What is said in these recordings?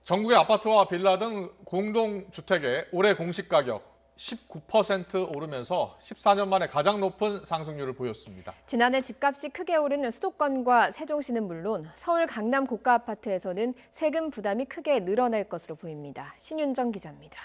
전국의 아파트와 빌라 등 공동주택의 올해 공시가격 19% 오르면서 14년 만에 가장 높은 상승률을 보였습니다. 지난해 집값이 크게 오른 수도권과 세종시는 물론 서울 강남 고가 아파트에서는 세금 부담이 크게 늘어날 것으로 보입니다. 신윤정 기자입니다.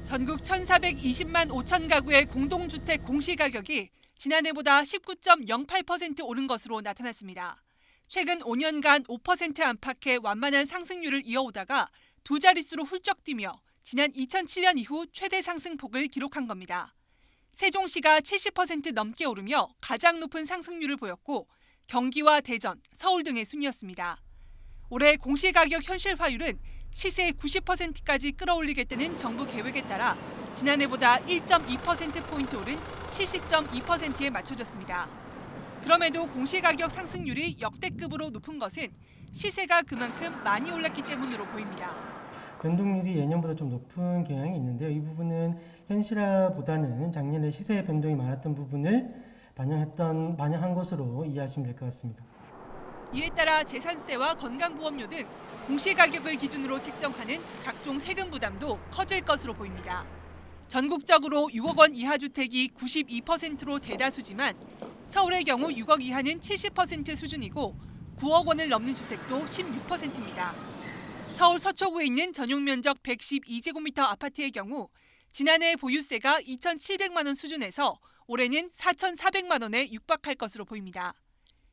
전국 1,420만 5천 가구의 공동주택 공시가격이 지난해보다 19.08% 오른 것으로 나타났습니다. 최근 5년간 5% 안팎의 완만한 상승률을 이어오다가 두 자릿수로 훌쩍 뛰며 지난 2007년 이후 최대 상승폭을 기록한 겁니다. 세종시가 70% 넘게 오르며 가장 높은 상승률을 보였고 경기와 대전, 서울 등의 순이었습니다. 올해 공시가격 현실화율은 시세의 90%까지 끌어올리겠다는 정부 계획에 따라 지난해보다 1.2%포인트 오른 70.2%에 맞춰졌습니다. 그럼에도 공시가격 상승률이 역대급으로 높은 것은 시세가 그만큼 많이 올랐기 때문으로 보입니다. 변동률이 예년보다 좀 높은 경향이 있는데요. 이 부분은 현실화보다는 작년에 시세 변동이 많았던 부분을 반영한 것으로 이해하시면 될 것 같습니다. 이에 따라 재산세와 건강보험료 등 공시가격을 기준으로 책정하는 각종 세금 부담도 커질 것으로 보입니다. 전국적으로 6억 원 이하 주택이 92%로 대다수지만 서울의 경우 6억 이하는 70% 수준이고 9억 원을 넘는 주택도 16%입니다. 서울 서초구에 있는 전용 면적 112제곱미터 아파트의 경우 지난해 보유세가 2,700만 원 수준에서 올해는 4,400만 원에 육박할 것으로 보입니다.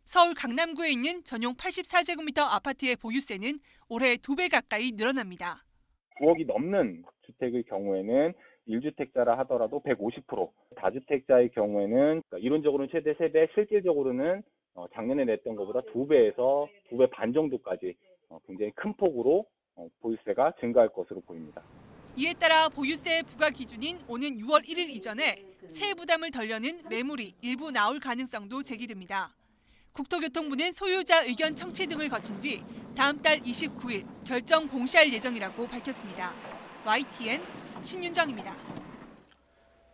서울 강남구에 있는 전용 84제곱미터 아파트의 보유세는 올해 2배 가까이 늘어납니다. 9억이 넘는 주택의 경우에는 1주택자라 하더라도 150%, 다주택자의 경우에는 이론적으로는 최대 3배, 실질적으로는 작년에 냈던 것보다 2배에서 2배 반 정도까지 굉장히 큰 폭으로 보유세가 증가할 것으로 보입니다. 이에 따라 보유세 부과 기준인 오는 6월 1일 이전에 세액 부담을 덜려는 매물이 일부 나올 가능성도 제기됩니다. 국토교통부는 소유자 의견 청취 등을 거친 뒤 다음 달 29일 결정 공시할 예정이라고 밝혔습니다. YTN 신윤정입니다.